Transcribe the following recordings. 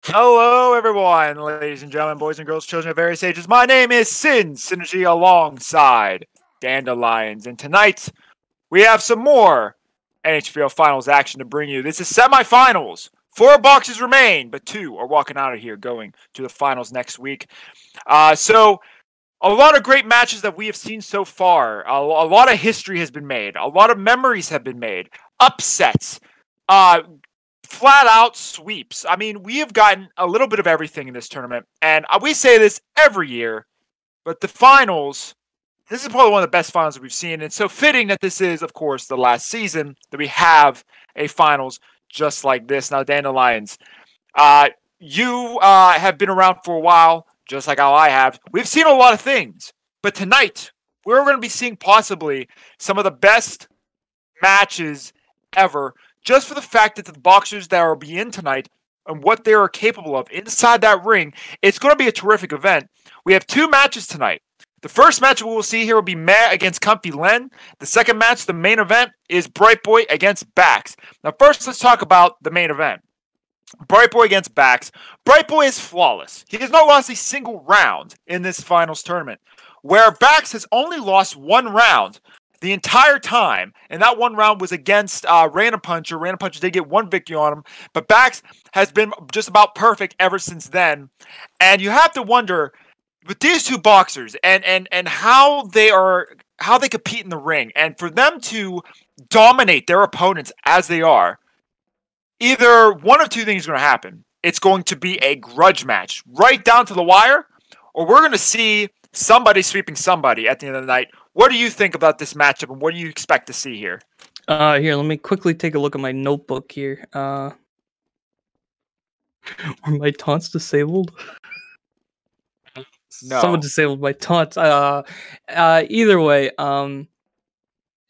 Hello, everyone, ladies and gentlemen, boys and girls, children of various ages. My name is Sin Synergy alongside Dandelions, and tonight we have some more NHBL Finals action to bring you. This is semifinals. 4 boxes remain, but 2 are walking out of here going to the finals next week. So a lot of great matches that we have seen so far. A lot of history has been made. A lot of memories have been made. Upsets. Flat out sweeps. I mean, we have gotten a little bit of everything in this tournament, and we say this every year, but the finals, this is probably one of the best finals that we've seen, and so fitting that this is, of course, the last season that we have a finals just like this. Now, Dandelions, you have been around for a while, just like how I have. We've seen a lot of things, but tonight, we're going to be seeing possibly some of the best matches ever, just for the fact that the boxers that are being tonight and what they are capable of inside that ring. It's going to be a terrific event. We have 2 matches tonight. The first match we will see here will be Matt against Comfy Len. The second match, the main event, is Brightboy against Bax. Now first, let's talk about the main event. Brightboy against Bax. Brightboy is flawless. He has not lost a single round in this finals tournament, where Bax has only lost 1 round the entire time, and that 1 round was against Random Puncher. Random Puncher did get 1 victory on him, but Bax has been just about perfect ever since then. And you have to wonder, with these 2 boxers and how they compete in the ring, and for them to dominate their opponents as they are, either one of 2 things is going to happen. It's going to be a grudge match right down to the wire, or we're going to see somebody sweeping somebody at the end of the night. What do you think about this matchup, and what do you expect to see here? Here, let me quickly take a look at my notebook here. Were my taunts disabled? No. Someone disabled my taunts. Either way,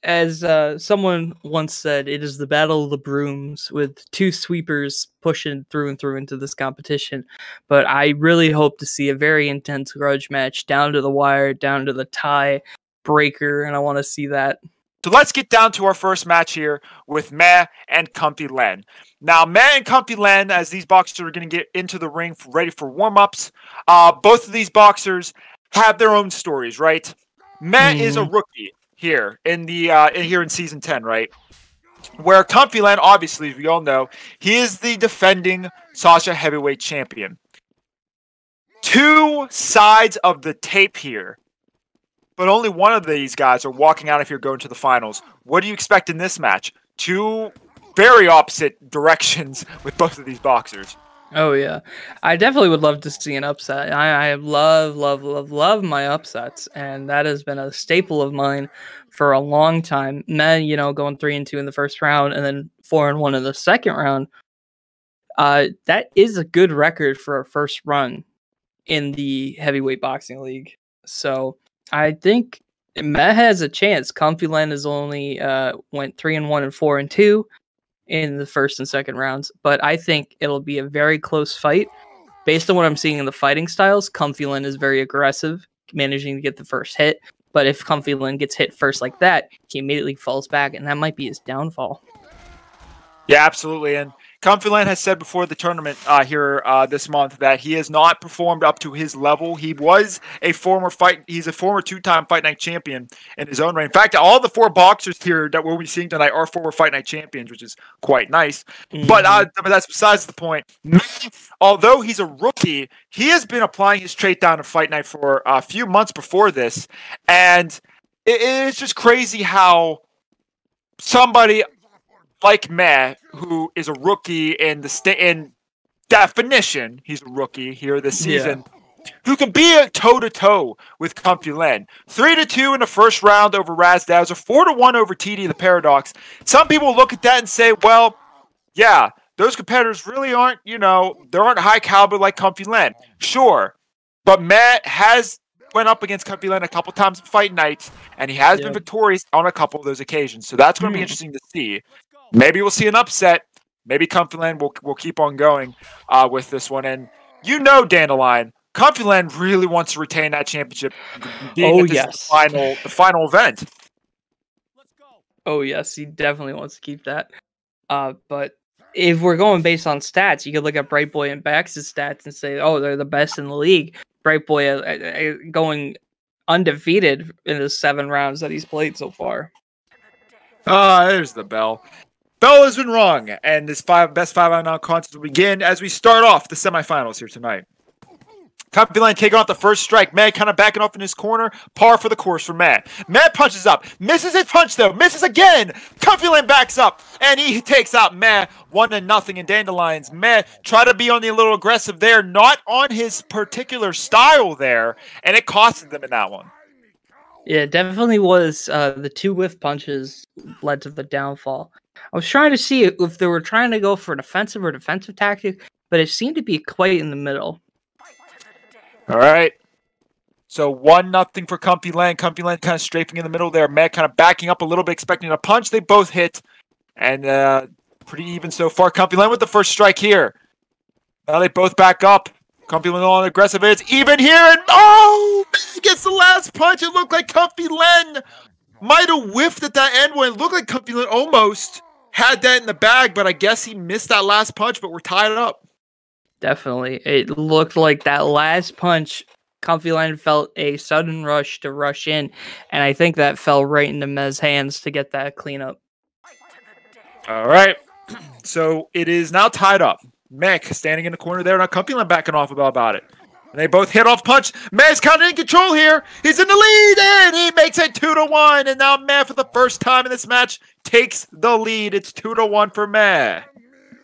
as someone once said, it is the battle of the brooms, with 2 sweepers pushing through and through into this competition. But I really hope to see a very intense grudge match, down to the wire, down to the tie breaker, and I want to see that. So let's get down to our first match here with Meh and Comfy Len. Now, Meh and Comfy Len, as these boxers are going to get into the ring ready for warm-ups, both of these boxers have their own stories, right? Meh is a rookie here in season 10, right? Where Comfy Len, obviously, as we all know, he is the defending Sasha Heavyweight Champion. 2 sides of the tape here, but only one of these guys are walking out of here going to the finals. What do you expect in this match? 2 very opposite directions with both of these boxers. Oh, yeah. I definitely would love to see an upset. I love my upsets, and that has been a staple of mine for a long time. Men, going 3-2 in the first round and then 4-1 in the second round. That is a good record for a first run in the heavyweight boxing league. So I think Meh has a chance. Comfy Len has only went 3-1 and 4-2 in the first and second rounds, but I think it'll be a very close fight. Based on what I'm seeing in the fighting styles, Comfy Len is very aggressive, managing to get the first hit. But if Comfy Len gets hit first like that, he immediately falls back, and that might be his downfall. Yeah, absolutely. And Comfy Len has said before the tournament here this month that he has not performed up to his level. He's a former 2-time Fight Night champion in his own right. In fact, all the 4 boxers here that we'll be seeing tonight are former Fight Night champions, which is quite nice. But that's besides the point. Although he's a rookie, he has been applying his trait down to Fight Night for a few months before this, and it is just crazy how somebody like Meh, who is a rookie in definition, he's a rookie here this season, who can be a toe-to-toe with Comfy Len. 3-2 in the first round over Raz Dowser, 4-1 over TD the Paradox. Some people look at that and say, well, yeah, those competitors really aren't, they aren't high caliber like Comfy Len. Sure, but Meh has went up against Comfy Len a couple times in Fight Nights, and he has been victorious on a couple of those occasions. So that's going to be interesting to see. Maybe we'll see an upset. Maybe Comfy Len will keep on going with this one. And Dandelion, Comfy Len really wants to retain that championship. The final event. Oh, yes, he definitely wants to keep that. But if we're going based on stats, you could look at Brightboy and Bax's stats and say, oh, they're the best in the league. Brightboy going undefeated in the 7 rounds that he's played so far. There's the bell. Bell has been wrong, and this best 5-on-9 contest will begin as we start off the semifinals here tonight. Comfy Len taking off the first strike. Matt kind of backing off in his corner. Par for the course for Matt. Matt punches up. Misses his punch, though. Misses again. Comfy Len backs up. And he takes out Matt 1-0 in Dandelions. Matt tried to be on the little aggressive there. Not on his particular style there. And it costed them in that one. Yeah, it definitely was. The 2 whiff punches led to the downfall. I was trying to see if they were trying to go for an offensive or defensive tactic, but it seemed to be quite in the middle. All right. So 1-0 for Comfy Len. Comfy Len kind of strafing in the middle there. Matt kind of backing up a little bit, expecting a punch. They both hit. And pretty even so far. Comfy Len with the first strike here. Now they both back up. Comfy Len on aggressive. It's even here. And Matt gets the last punch. It looked like Comfy Len might have whiffed at that end when it looked like Comfy Len almost had that in the bag. But I guess he missed that last punch. But we're tied up. Definitely. It looked like that last punch, Comfy Len felt a sudden rush to rush in, and I think that fell right into Mez's hands to get that cleanup. All right. So it is now tied up. Mech standing in the corner there, and Comfy Len backing off about it. And they both hit off punch. Mech's kind of in control here. He's in the lead, and he makes it 2-1. And now Mech, for the first time in this match, takes the lead. It's 2-1 for Mech.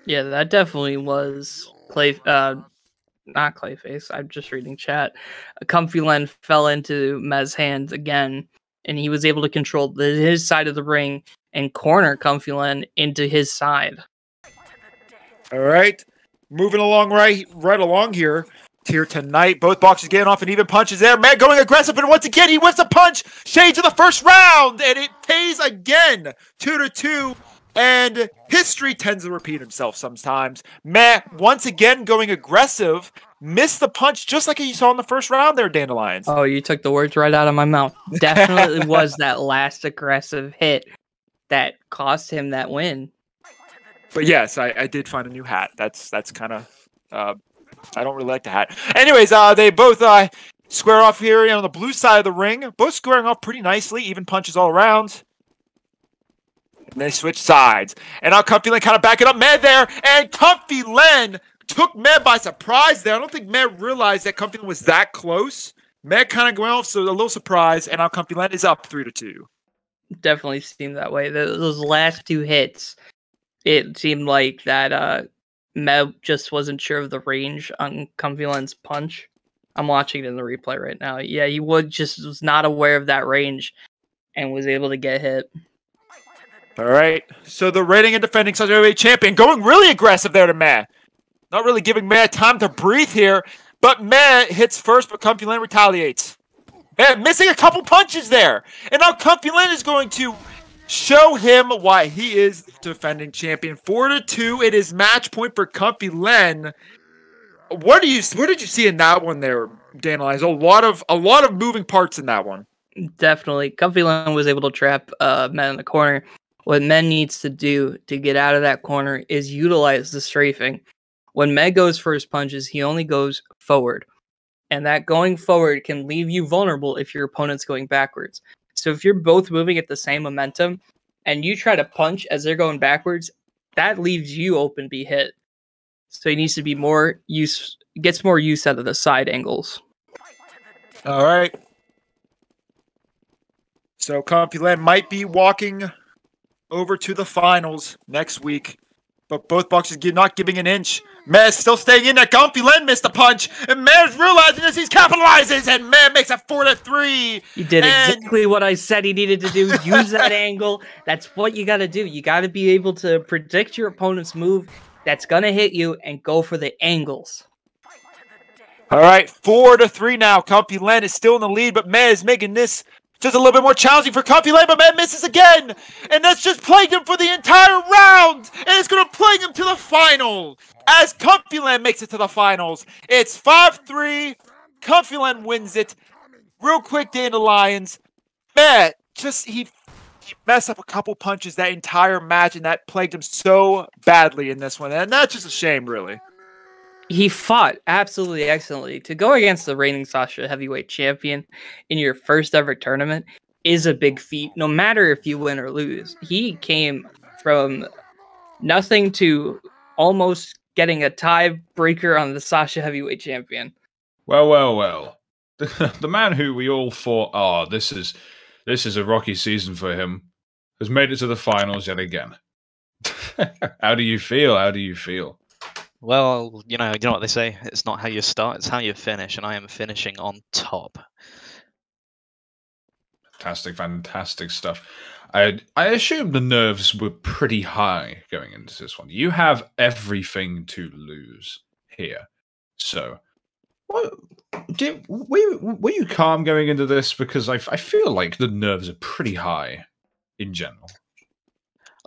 Yeah, that definitely was... not Clayface, I'm just reading chat. Comfy Len fell into Mez's hands again, and he was able to control his side of the ring and corner Comfy Len into his side. All right, moving along right along here tonight. Both boxers getting off and even punches there. Matt going aggressive, but once again he whiffs a punch. Shades of the first round, and it pays again. 2-2. And history tends to repeat itself sometimes. Matt, once again, going aggressive, missed the punch just like you saw in the first round there, Dandelions. Oh, you took the words right out of my mouth. Definitely was that last aggressive hit that cost him that win. But yes, I did find a new hat. That's kind of... I don't really like the hat. Anyways, they both square off here on the blue side of the ring. Both squaring off pretty nicely. Even punches all around. And they switch sides. And now Comfy Len kind of backing up Med there. And Comfy Len took Med by surprise there. I don't think Med realized that Comfy Len was that close. Med kind of going off, so a little surprise. And now Comfy Len is up 3-2. Definitely seemed that way. Those last 2 hits, it seemed like that Med just wasn't sure of the range on Comfy Len's punch. I'm watching it in the replay right now. Yeah, he was not aware of that range and was able to get hit. All right, so the reigning and defending Sasha Heavyweight Champion going really aggressive there to Matt. Not really giving Matt time to breathe here, but Matt hits first, but Comfy Len retaliates. Matt missing a couple punches there, and now Comfy Len is going to show him why he is the defending champion. 4-2, it is match point for Comfy Len. What did you see in that one there, Dandelions? A lot of moving parts in that one. Definitely, Comfy Len was able to trap Matt in the corner. What Med needs to do to get out of that corner is utilize the strafing. When Med goes for his punches, he only goes forward. And that going forward can leave you vulnerable if your opponent's going backwards. So if you're both moving at the same momentum and you try to punch as they're going backwards, that leaves you open to be hit. So he needs to be gets more use out of the side angles. All right. So Comfy Len might be walking over to the finals next week, but both boxers not giving an inch. Mez still staying in there. Comfy Len missed a punch, and Mez realizing this, he capitalizes, and Mez makes it 4-3. He did exactly what I said he needed to do. Use that angle. That's what you got to do. You got to be able to predict your opponent's move that's going to hit you and go for the angles. All right, 4-3 now. Comfy Len is still in the lead, but Mez making this just a little bit more challenging for Comfy Len, but Matt misses again. And that's just plagued him for the entire round. And it's going to plague him to the final. As Comfy Len makes it to the finals. It's 5-3. Comfy Len wins it. Real quick, Dandelions. Matt, he he messed up a couple punches that entire match, and that plagued him so badly in this one. And that's just a shame, really. He fought absolutely excellently. To go against the reigning Sasha Heavyweight Champion in your first ever tournament is a big feat, no matter if you win or lose. He came from nothing to almost getting a tiebreaker on the Sasha Heavyweight Champion. Well. The man who we all thought, this is a rocky season for him, has made it to the finals yet again. How do you feel? How do you feel? Well, you know what they say. It's not how you start, it's how you finish, and I am finishing on top. Fantastic stuff. I assume the nerves were pretty high going into this one. You have everything to lose here. So, were you calm going into this? Because I feel like the nerves are pretty high in general.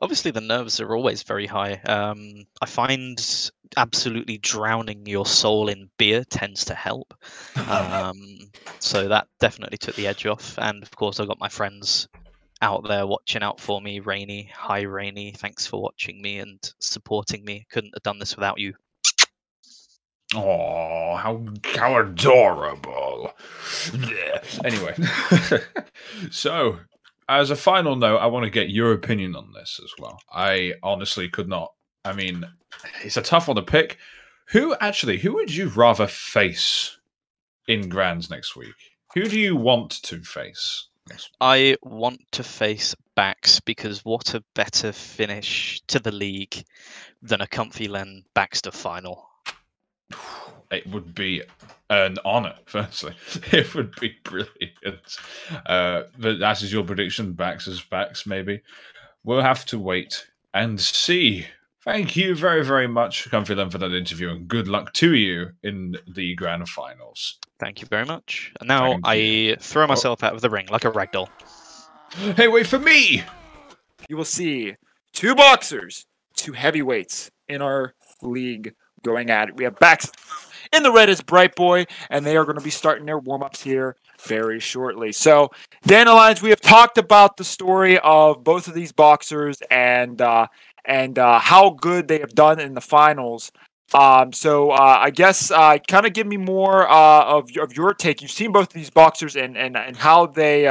Obviously, the nerves are always very high. I find absolutely drowning your soul in beer tends to help. So that definitely took the edge off. And of course, I've got my friends out there watching out for me. Rainy, hi Rainy, thanks for watching me and supporting me. Couldn't have done this without you. Oh, how adorable. Yeah. Anyway, so as a final note, I want to get your opinion on this as well. I honestly could not. I mean, it's a tough one to pick. Who would you rather face in Grands next week? Who do you want to face next week? I want to face Bax, because what a better finish to the league than a Comfy Len Baxter final. It would be an honor, firstly. It would be brilliant. But that is your prediction, Bax is Bax, maybe. We'll have to wait and see. Thank you very, very much, Comfy Len, for that interview, and good luck to you in the Grand Finals. Thank you very much. And now I throw myself out of the ring like a ragdoll. Hey, wait for me! You will see 2 boxers, 2 heavyweights in our league going at it. We have Bax in the red as Brightboy, and they are going to be starting their warm-ups here very shortly. So, Dandelions, we have talked about the story of both of these boxers and how good they have done in the finals. So I guess kind of give me more of your take. You've seen both of these boxers and how they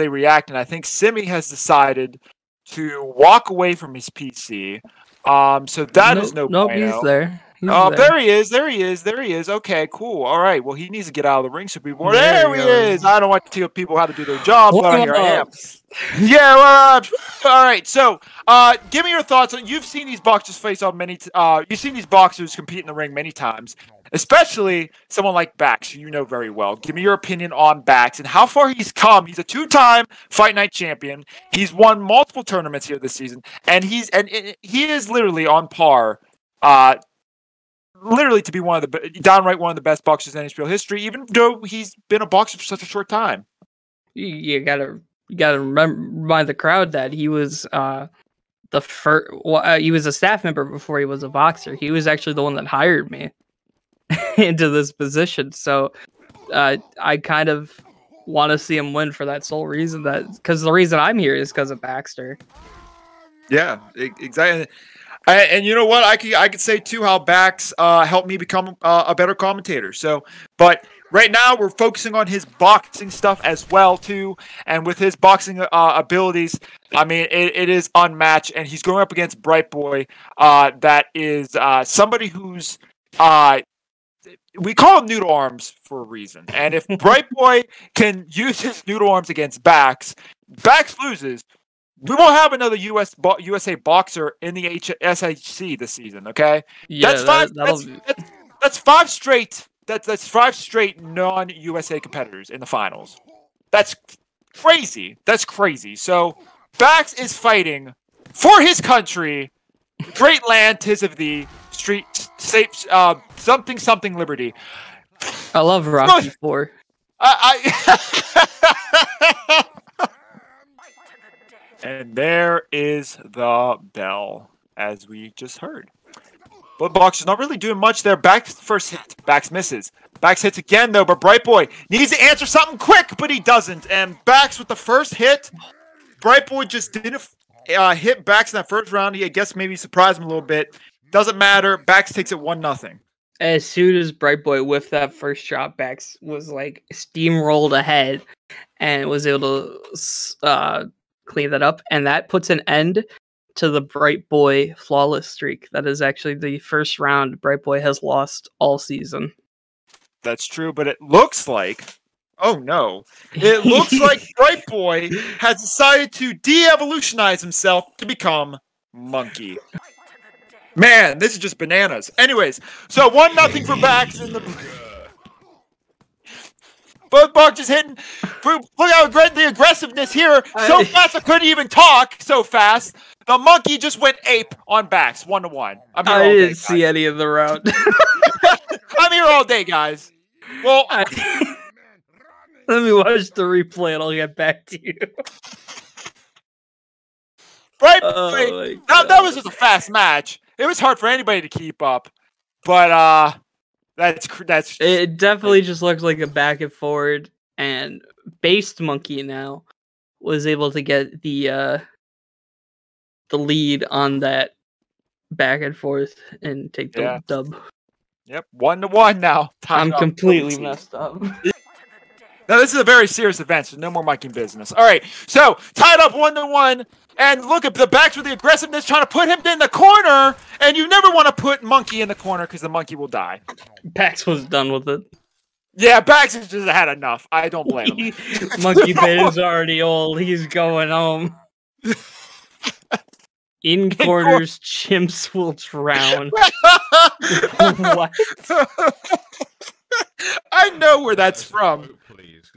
react, and I think Simi has decided to walk away from his PC. So that is no nope, bueno. he's there. There he is. Okay, cool. All right. Well, he needs to get out of the ring so people. There he is. I don't want to tell people how to do their job, but here I am. Yeah. All right. So, give me your thoughts. You've seen these boxers face off you've seen these boxers compete in the ring many times, especially someone like Bax, who you know very well. Give me your opinion on Bax and how far he's come. He's a 2-time Fight Night champion. He's won multiple tournaments here this season, and he is literally on par. Literally to be downright one of the best boxers in NHBL history, even though he's been a boxer for such a short time. You gotta remind the crowd that he was the first. He was a staff member before he was a boxer. He was actually the one that hired me into this position. So I kind of want to see him win for that sole reason, because the reason I'm here is because of Baxter. Yeah, exactly. And you know what? I could say too how Bax helped me become a better commentator. So, but right now we're focusing on his boxing stuff as well too, and with his boxing abilities, I mean it is unmatched. And he's going up against Brightboy, that is somebody who's we call him noodle arms for a reason. And if Brightboy can use his noodle arms against Bax loses. We won't have another USA boxer in the SHC this season, okay? Yeah, that's 5 straight. That's 5 straight non-USA competitors in the finals. That's crazy. So Bax is fighting for his country, great land, 'tis of thee, street safe, something liberty. I love Rocky IV. And there is the bell, as we just heard. But Boxer's not really doing much there. Bax first hit. Bax misses. Bax hits again, though, but Brightboy needs to answer something quick, but he doesn't. And Bax with the first hit Brightboy just didn't hit Bax in that first round. He, I guess, maybe surprised him a little bit. Doesn't matter. Bax takes it 1-0. As soon as Brightboy whiffed that first shot, Bax was like steamrolled ahead and was able to clean that up. And that puts an end to the Brightboy flawless streak. That is actually the first round Brightboy has lost all season. That's true, but it looks like... Oh, no. It looks like Brightboy has decided to de-evolutionize himself to become Monkey. Man, this is just bananas. Anyways, so 1-0 for Bax in the... Both boxes hitting. Look how the aggressiveness here. So fast I couldn't even talk so fast. The Monkey just went ape on Bax, 1-1. I didn't see any of the round. I'm here all day, guys. Well... Let me watch the replay and I'll get back to you. Right? That was just a fast match. It was hard for anybody to keep up. But that's it definitely just looks like a back and forward, and Based Monkey now was able to get the lead on that back and forth and take the dub. Yep, 1-1 now. I'm completely messed up. Now, this is a very serious event, so no more miking business. All right, so tied up 1-1, and look at the Bax with the aggressiveness, trying to put him in the corner, and you never want to put Monkey in the corner because the Monkey will die. Bax was done with it. Yeah, Bax has just had enough. I don't blame him. Monkey Bear's already old. He's going home. In corners, chimps will drown. What? I know where that's from. Please,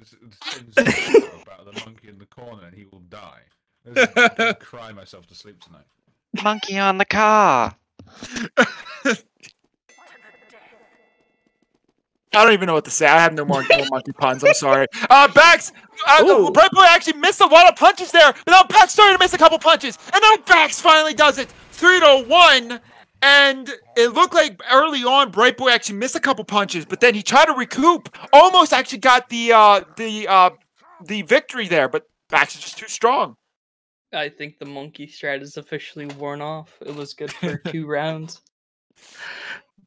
about the monkey in the corner, and he will die. I'm cry myself to sleep tonight. Monkey on the car. I don't even know what to say. I have no more monkey puns. I'm sorry. Bax, Brightboy actually missed a lot of punches there, but now Bax started to miss a couple punches, and now Bax finally does it. 3-1, and it looked like early on Brightboy actually missed a couple punches, but then he tried to recoup. Almost actually got the victory there, but Bax is just too strong. I think the monkey strat is officially worn off. It was good for 2 rounds.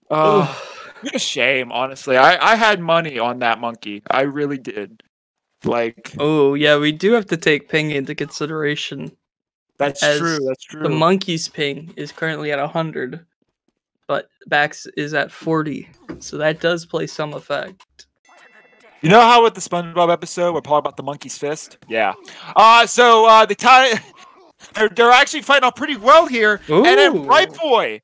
What a shame, honestly. I had money on that monkey. I really did. Oh, yeah, we do have to take ping into consideration. That's true. That's true. The monkey's ping is currently at 100, but Bax is at 40. So that does play some effect. You know how with the SpongeBob episode we're talking about the monkey's fist? Yeah. They're actually fighting out pretty well here. Ooh. And then Brightboy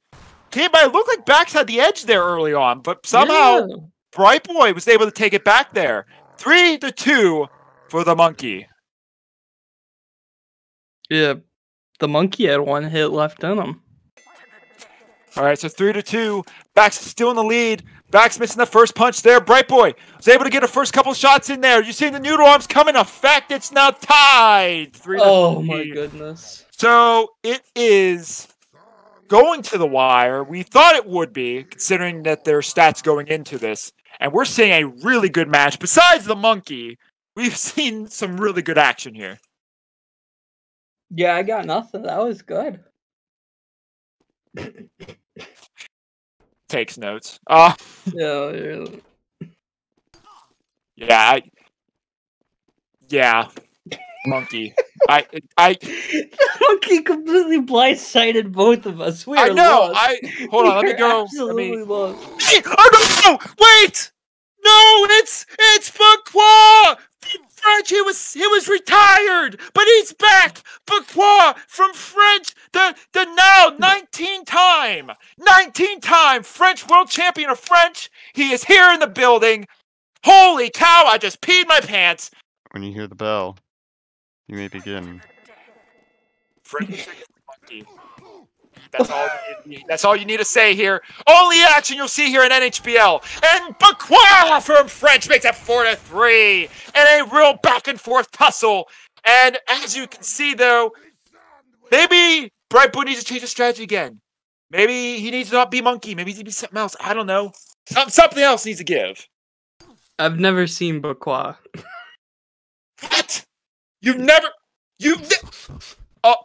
came by. It looked like Bax had the edge there early on, but somehow Brightboy was able to take it back there. 3-2 for the monkey. Yeah, the monkey had 1 hit left in him. All right, so 3-2. Bax is still in the lead. Bax missing the first punch there. Brightboy was able to get a first couple shots in there. You see the noodle arms come in effect. It's now tied. 3-3. Oh my goodness. So it is going to the wire. We thought it would be, considering that there are stats going into this. And we're seeing a really good match. Besides the monkey, we've seen some really good action here. Yeah, I got nothing. That was good. Takes notes. Yeah. Monkey. The monkey completely blindsided both of us. I know. Hold on. Let me go. Absolutely lost. Oh no! Wait! No, it's Bakwa. French. He was retired, but he's back. Bakwa from French. The now 19-time French world champion of French. He is here in the building. Holy cow! I just peed my pants. When you hear the bell, you may begin. French monkey. That's all you need to say here. Only action you'll see here in NHBL. And Bakwa from French makes it 4-3. And a real back and forth tussle. And as you can see, though, maybe Brightboy needs to change his strategy again. Maybe he needs to not be monkey. Maybe he needs to be something else. I don't know. Something else needs to give. I've never seen Bakwa. What? You've never You. Oh.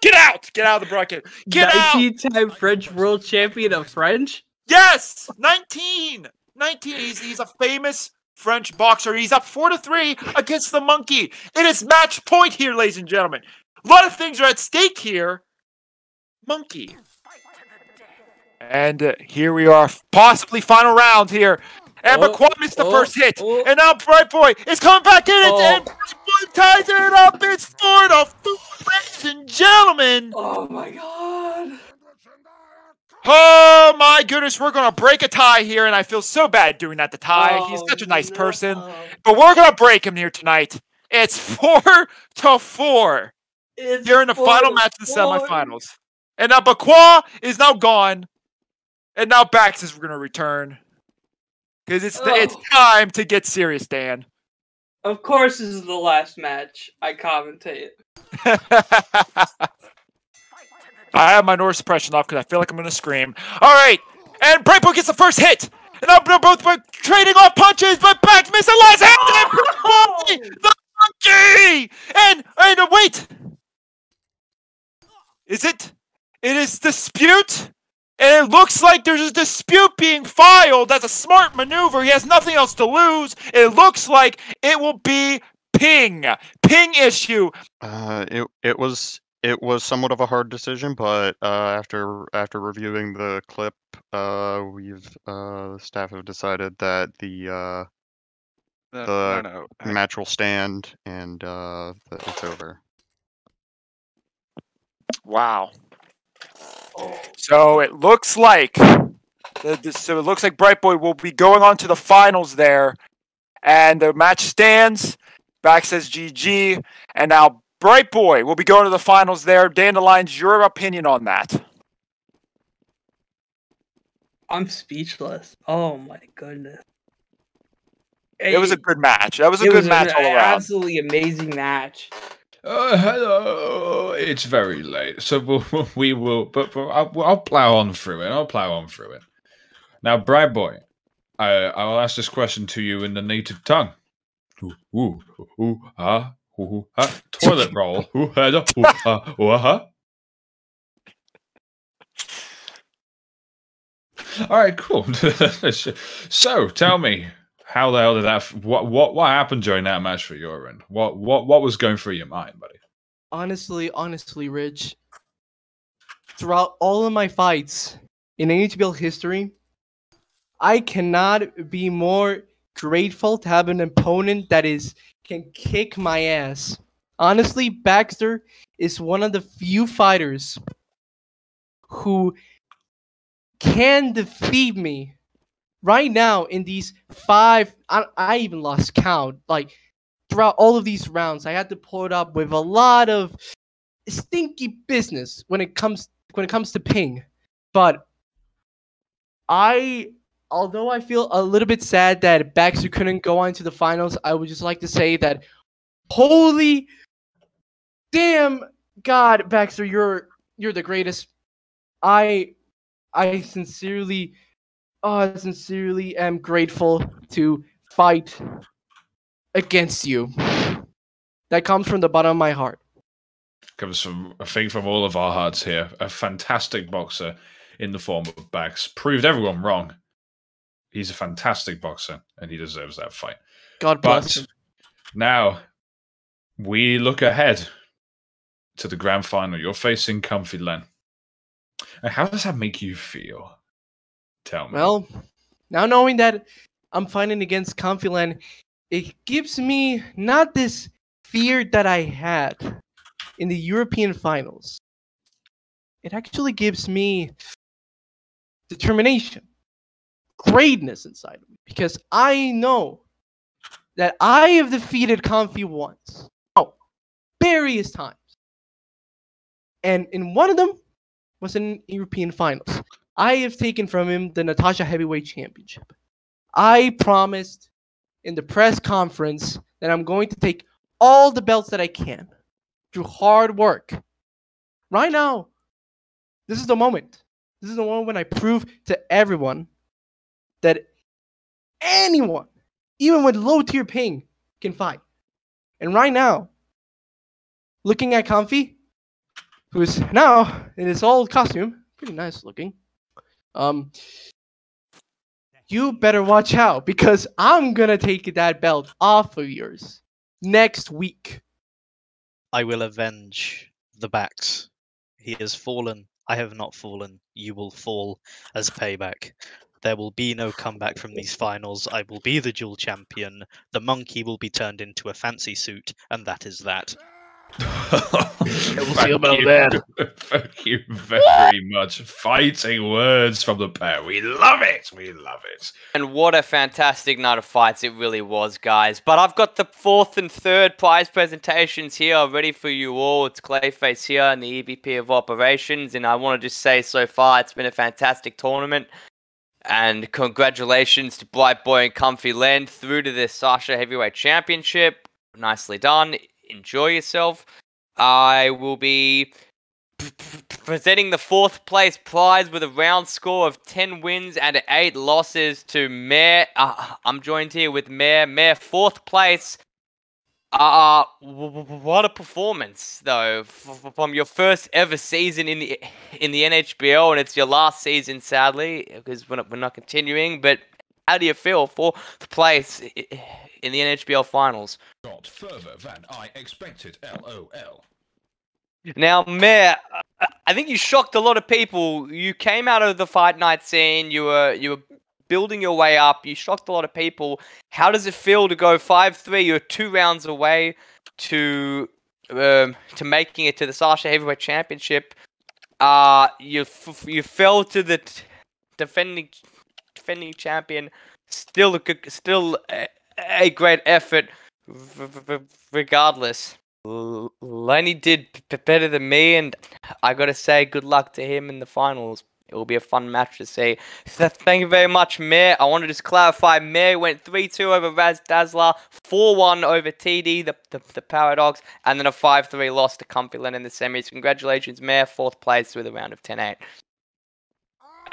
Get out! Get out of the bracket! Get out! 19-time French world champion of French? Yes! 19! 19. He's a famous French boxer. He's up 4-3 against the monkey. It is match point here, ladies and gentlemen. A lot of things are at stake here. Monkey. And here we are, possibly final round here. And Bakwa missed the first hit. And now Brightboy is coming back in and Brightboy ties it up. It's 4-4, ladies and gentlemen. Oh my god. Oh my goodness, we're going to break a tie here, and I feel so bad doing that to Ty. He's such a nice person. But we're going to break him here tonight. It's 4-4. Here in the final match of the semifinals. And now Bakwa is now gone. And now Bax is going to return. Because it's time to get serious, Dan. Of course this is the last match I commentate. I have my noise suppression off because I feel like I'm going to scream. All right. And Brightboy gets the first hit. And now they're both trading off punches, but Bax missed the last hit. The monkey! And wait. Is it? It is dispute? And it looks like there's a dispute being filed. That's a smart maneuver. He has nothing else to lose. It looks like it will be ping. Ping issue. It was somewhat of a hard decision, but after reviewing the clip, the staff have decided that the match will stand and it's over. Wow. So it looks like Brightboy will be going on to the finals there, and the match stands. Back says GG, and now Brightboy will be going to the finals there. Dandelions, your opinion on that? I'm speechless. Oh my goodness. It was a good match. That was a good match all around. Absolutely amazing match. Hello. It's very late, so we will. But I'll plow on through it. Now, Brightboy, I will ask this question to you in the native tongue. Toilet roll. All right, cool. So, tell me, how the hell did that? What happened during that match for your end? What was going through your mind, buddy? Honestly, Rich, throughout all of my fights in NHBL history, I cannot be more grateful to have an opponent that can kick my ass. Honestly, Baxter is one of the few fighters who can defeat me right now in these 5. I even lost count. Like, throughout all of these rounds, I had to pull it up with a lot of stinky business when it comes to ping. But although I feel a little bit sad that Baxter couldn't go on to the finals, I would just like to say that, holy damn God, Baxter, you're the greatest. I sincerely am grateful to fight against you. That comes from the bottom of my heart. Comes from, I think, from all of our hearts here. A fantastic boxer in the form of Bax. Proved everyone wrong. He's a fantastic boxer, and he deserves that fight. God bless him. Now, we look ahead to the grand final. You're facing Comfy Len. And how does that make you feel? Tell me. Well, now knowing that I'm fighting against Comfy Len, it gives me not this fear that I had in the European finals. It actually gives me determination, greatness inside of me, because I know that I have defeated Comfy once. Oh, various times. And in one of them was in European finals. I have taken from him the Sasha Heavyweight Championship. I promised in the press conference that I'm going to take all the belts that I can through hard work. Right now, this is the moment. This is the moment when I prove to everyone that anyone, even with low tier ping, can fight. And right now, looking at Comfy, who's now in his old costume, pretty nice looking. You better watch out because I'm gonna take that belt off of yours next week. I will avenge the Bax. He has fallen. I have not fallen. You will fall as payback. There will be no comeback from these finals. I will be the dual champion. The monkey will be turned into a fancy suit, and that is that. We'll see about that. Thank you very much. Fighting words from the pair. We love it. We love it. And what a fantastic night of fights it really was, guys. But I've got the fourth and third prize presentations here ready for you all. It's Clayface here and the EVP of Operations. And I want to just say so far it's been a fantastic tournament. And congratulations to Brightboy and Comfy Len through to the Sasha Heavyweight Championship. Nicely done. Enjoy yourself. I will be presenting the fourth place prize with a round score of 10 wins and 8 losses to Mare. I'm joined here with Mare. Mare, fourth place. What a performance, though, from your first ever season in the NHBL, and it's your last season, sadly, because we're not continuing. But how do you feel fourth place in the NHBL Finals? Got further than I expected. LOL. Now, Mare, I think you shocked a lot of people. You came out of the fight night scene. You were building your way up. You shocked a lot of people. How does it feel to go 5-3? You're 2 rounds away to making it to the Sasha Heavyweight Championship. You fell to the defending champion. Still a great effort, regardless. Lenny did better than me, and I gotta say, good luck to him in the finals. It will be a fun match to see. So thank you very much, Mare. I want to just clarify, Mare went 3-2 over Raz Dazzler, 4-1 over TD, the Paradox, and then a 5-3 loss to Comfy Len in the semis. Congratulations, Mare, 4th place with a round of 10-8.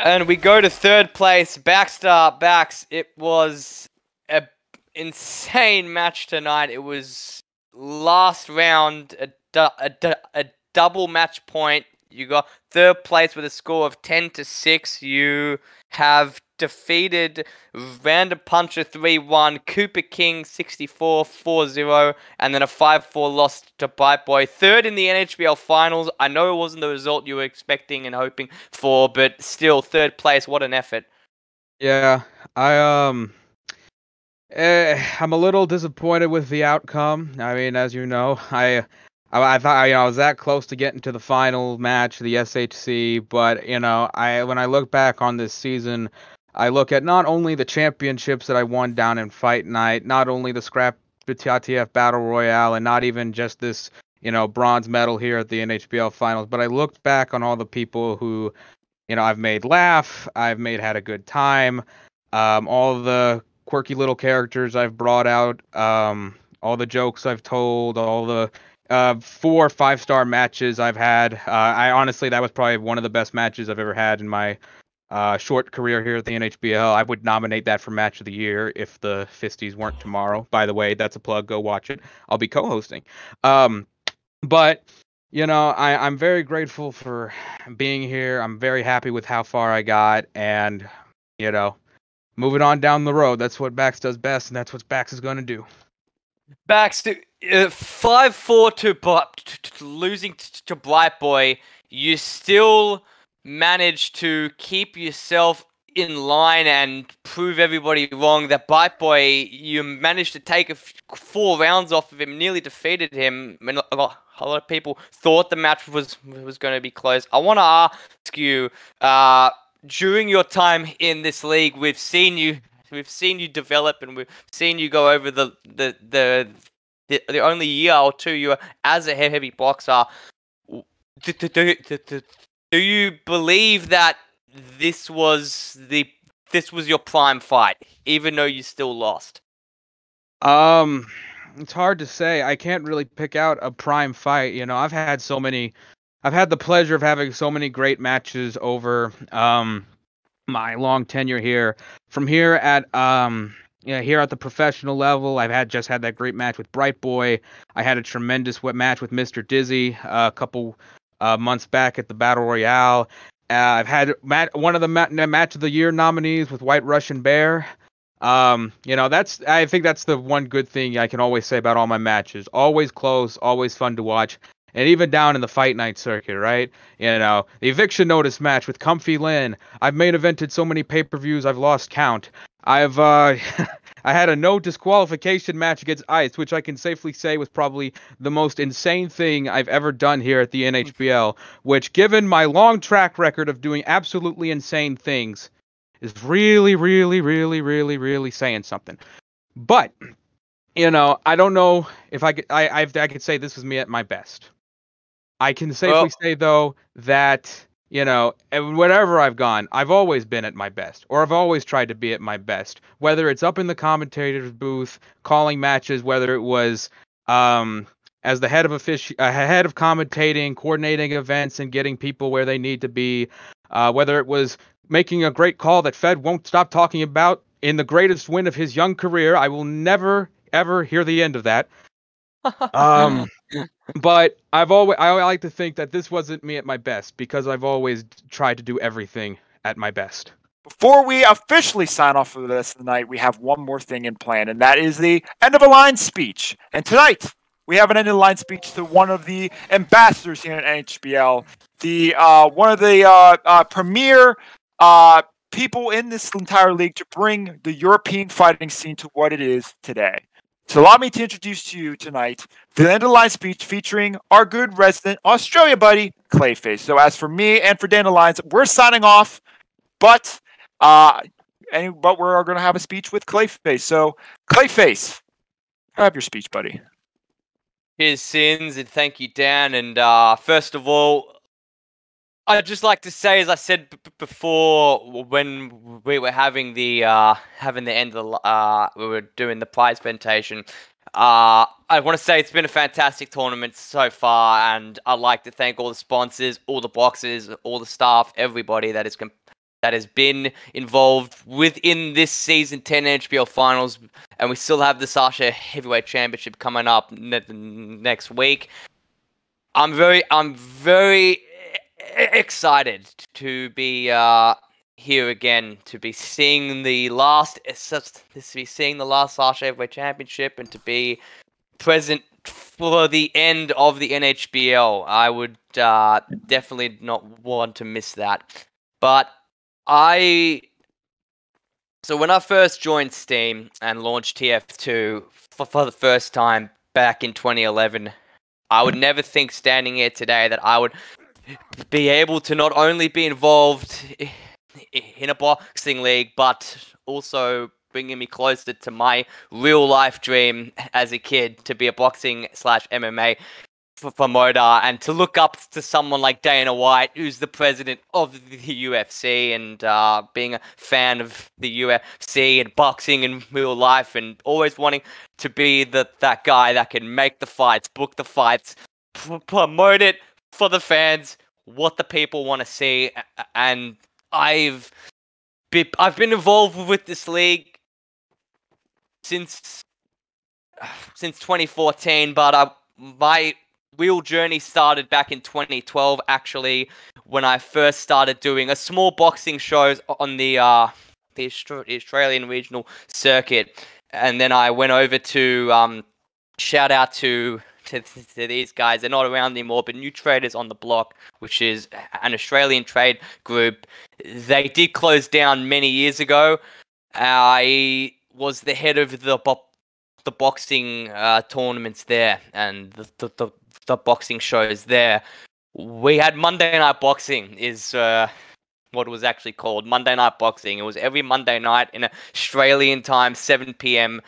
And we go to 3rd place, Baxter. Bax, it was an insane match tonight. It was last round, a double match point. You got 3rd place with a score of 10-6. You have defeated Random Puncher 3-1, Cooper King 64-4-0, and then a 5-4 loss to Brightboy. 3rd in the NHBL Finals. I know it wasn't the result you were expecting and hoping for, but still 3rd place. What an effort. Yeah, I'm a little disappointed with the outcome. I mean, as you know, I thought I was that close to getting to the final match, the SHC, but when I look back on this season, I look at not only the championships that I won down in Fight Night, not only the Scrap TF Battle Royale, and not even just this bronze medal here at the NHBL Finals, but I looked back on all the people who I've made laugh, had a good time, all the quirky little characters I've brought out, all the jokes I've told, all the 4 5-star matches I've had. I honestly, that was probably one of the best matches I've ever had in my short career here at the NHBL. I would nominate that for match of the year if the Fisties weren't tomorrow. By the way, that's a plug. Go watch it. I'll be co-hosting. But I'm very grateful for being here. I'm very happy with how far I got, and moving on down the road. That's what Bax does best, and that's what Bax is going to do. Bax, 5-4 to losing to Brightboy, you still managed to keep yourself in line and prove everybody wrong. That Brightboy, you managed to take 4 rounds off of him, nearly defeated him. I mean, a lot of people thought the match was going to be close. I want to ask you, during your time in this league, we've seen you develop, and we've seen you go over the only year or 2 you were as a heavy boxer. Do you believe that this was your prime fight, even though you still lost? It's hard to say. I can't really pick out a prime fight. I've had the pleasure of having so many great matches over my long tenure here. From here at here at the professional level, I've just had that great match with Brightboy. I had a tremendous match with Mr. Dizzy a couple months back at the Battle Royale. I've had one of the match of the year nominees with White Russian Bear. I think that's the one good thing I can always say about all my matches. Always close, always fun to watch. And even down in the fight night circuit, right? The eviction notice match with Comfy Len. I've main evented so many pay-per-views I've lost count. I've I had a no disqualification match against Ice, which I can safely say was probably the most insane thing I've ever done here at the NHBL, which, given my long track record of doing absolutely insane things, is really, really, really, really, really saying something. But, I don't know if I could say this was me at my best. I can safely say, though, that, wherever I've gone, I've always been at my best, or I've always tried to be at my best, whether it's up in the commentator's booth, calling matches, whether it was as the head of commentating, coordinating events, and getting people where they need to be, whether it was making a great call that Fed won't stop talking about in the greatest win of his young career. I will never, ever hear the end of that. But I like to think that this wasn't me at my best, because I've always tried to do everything at my best. Before we officially sign off for this tonight, we have one more thing in plan, and that is the end of a line speech. And tonight, we have an end of the line speech to one of the ambassadors here at NHBL, one of the premier people in this entire league to bring the European fighting scene to what it is today. So allow me to introduce to you tonight the end of the line speech featuring our good resident Australia buddy, Clayface. So as for me and for Dandelions, we're signing off, but we're going to have a speech with Clayface. So Clayface, have your speech, buddy. Here's Sins, and thank you, Dan. And first of all, I'd just like to say, as I said before, when we were having the end of the we were doing the prize presentation, I want to say it's been a fantastic tournament so far, and I'd like to thank all the sponsors, all the boxers, all the staff, everybody that has been involved within this season 10 NHBL Finals, and we still have the Sasha Heavyweight Championship coming up next week. I'm very excited to be here again, to be seeing the last Sasha Heavyweight Championship, and to be present for the end of the NHBL. I would definitely not want to miss that. But so when I first joined Steam and launched TF2 for the first time back in 2011, I would never think standing here today that I would be able to not only be involved in a boxing league, but also bringing me closer to my real life dream as a kid, to be a boxing/MMA promoter, and to look up to someone like Dana White, who's the president of the UFC, and being a fan of the UFC and boxing in real life, and always wanting to be that guy that can make the fights, book the fights, promote it for the fans, what the people want to see. And I've been involved with this league since 2014, but my real journey started back in 2012, actually, when I first started doing a small boxing shows on the Australian regional circuit. And then I went over to shout out to these guys. They're not around anymore, but New Traders on the Block, which is an Australian trade group. They did close down many years ago. I was the head of the boxing tournaments there, and the boxing shows there. We had Monday Night Boxing, is what it was actually called, Monday Night Boxing. It was every Monday night in Australian time, 7 p.m.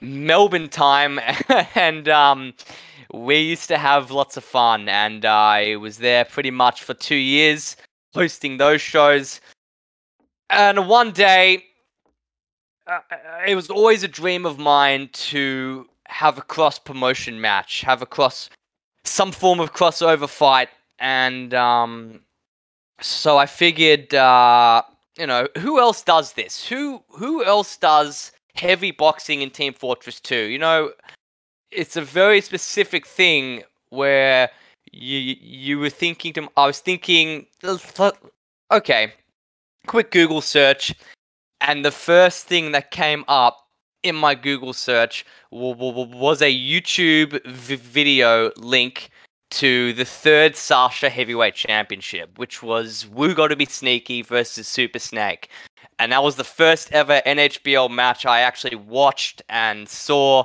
Melbourne time, and we used to have lots of fun, and I was there pretty much for 2 years hosting those shows. And one day, it was always a dream of mine to have a cross-promotion match, have some form of crossover fight, and so I figured, who else does this? Who else does heavy boxing in Team Fortress 2. You know, it's a very specific thing where you were thinking to. I was thinking, okay, quick Google search, and the first thing that came up in my Google search was a YouTube video link to the third Sasha Heavyweight Championship, which was Woo Gotta Be Sneaky versus Super Snake. And that was the first ever NHBL match I actually watched and saw.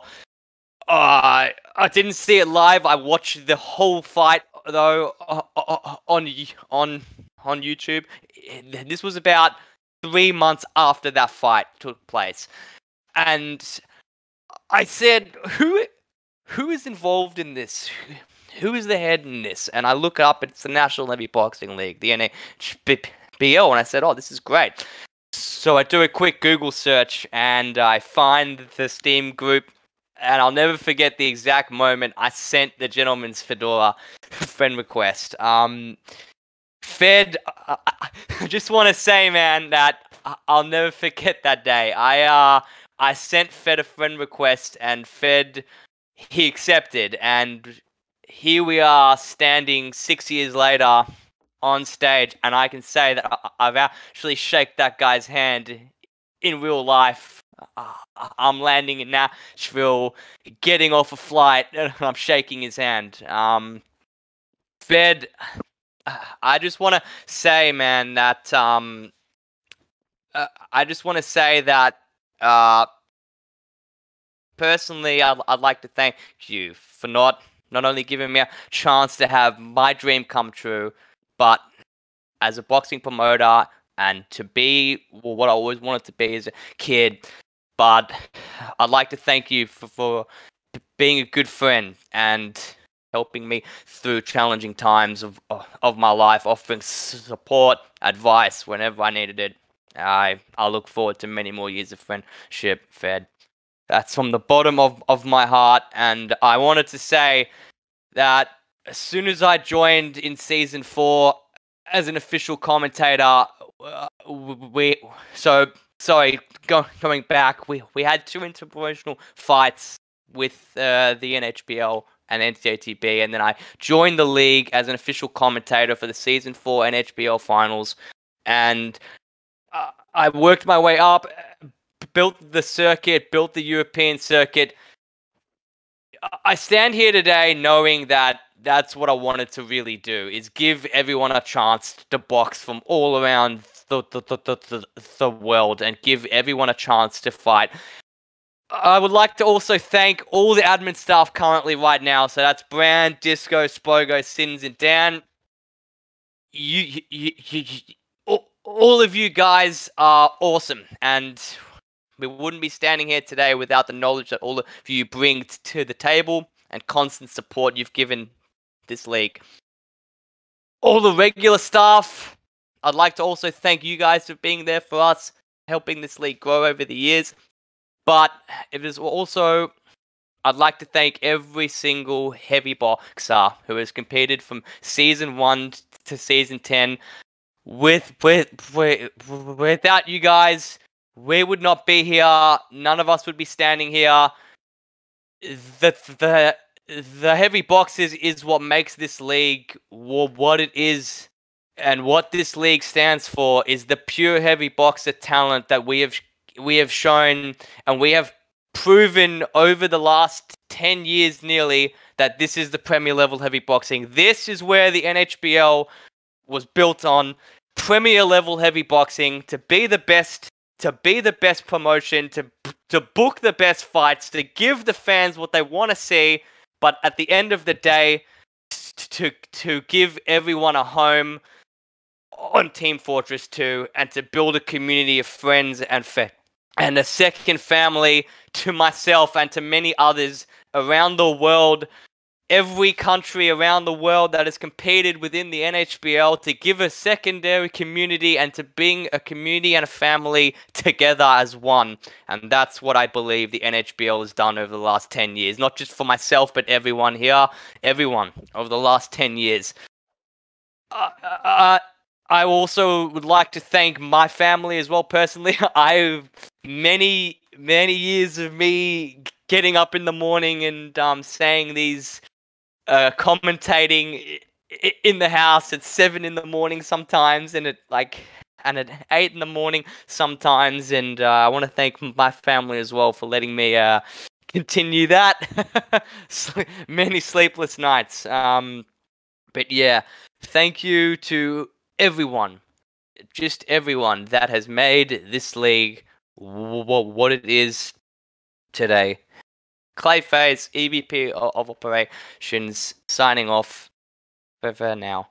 I didn't see it live. I watched the whole fight though on YouTube. This was about 3 months after that fight took place, and I said, "Who is involved in this? Who is the head in this?" And I look up. It's the National Heavy Boxing League, the NHBL, and I said, "Oh, this is great." So I do a quick Google search, and I find the Steam group. And I'll never forget the exact moment I sent the gentleman's fedora friend request. Fed, I just want to say, man, that I'll never forget that day. I sent Fed a friend request, and Fed, he accepted. And here we are standing 6 years later on stage, and I can say that I've actually shaken that guy's hand in real life. I'm landing in Nashville, getting off a flight, and I'm shaking his hand. Fed, I just want to say, man, that I just want to say that personally, I'd like to thank you for not only giving me a chance to have my dream come true, but as a boxing promoter and to be what I always wanted to be as a kid. But I'd like to thank you for being a good friend and helping me through challenging times of my life, offering support, advice whenever I needed it. I look forward to many more years of friendship, Fed. That's from the bottom of my heart, and I wanted to say that as soon as I joined in Season 4 as an official commentator, going back, we had 2 interpromotional fights with the NHBL and NCATB, and then I joined the league as an official commentator for the Season 4 NHBL Finals, and I worked my way up, built the circuit, built the European circuit. I stand here today knowing that that's what I wanted to really do, is give everyone a chance to box from all around the world and give everyone a chance to fight. I would like to also thank all the admin staff currently right now. So that's Brand, Disco, Spogo, Sins, and Dan. All of you guys are awesome, and we wouldn't be standing here today without the knowledge that all of you bring to the table and constant support you've given this league. All the regular staff, I'd like to also thank you guys for being there for us, helping this league grow over the years. But it is also, I'd like to thank every single heavy boxer who has competed from Season 1 to Season 10. Without you guys, we would not be here. None of us would be standing here. The heavy boxers is what makes this league what it is. And what this league stands for is the pure heavy boxer talent that we have shown, and we have proven over the last 10 years nearly that this is the premier level heavy boxing. This is where the NHBL was built on, premier level heavy boxing, to be the best promotion, to book the best fights, to give the fans what they want to see, but at the end of the day, to give everyone a home on Team Fortress 2, and to build a community of friends and a second family to myself and to many others around the world, every country around the world that has competed within the NHBL, to give a secondary community and to bring a community and a family together as one. And that's what I believe the NHBL has done over the last 10 years. Not just for myself, but everyone here, everyone over the last 10 years. I also would like to thank my family as well, personally. I have many many years of me getting up in the morning and saying these, commentating in the house at 7 in the morning sometimes, and at 8 in the morning sometimes. And I want to thank my family as well for letting me continue that. Many sleepless nights. But yeah, thank you to everyone, just everyone that has made this league what it is today. Clayface, EVP of Operations, signing off for now.